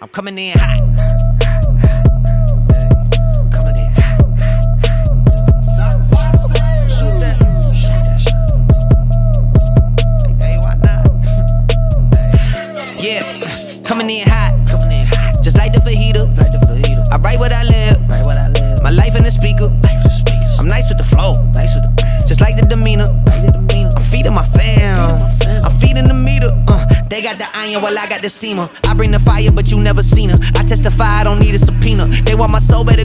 I'm coming in hot. Coming in hot. Shoot that. Hey, why not? Yeah, coming in hot. Just like the fajita. I write what I live. My life in the speaker. I'm nice with the flow. Just like the demeanor. I'm feeding my fam. I'm feeding the meter. They got the iron while I got the steamer. I bring the fire, but you never seen her. I testify, I don't need a subpoena. They want my soul, better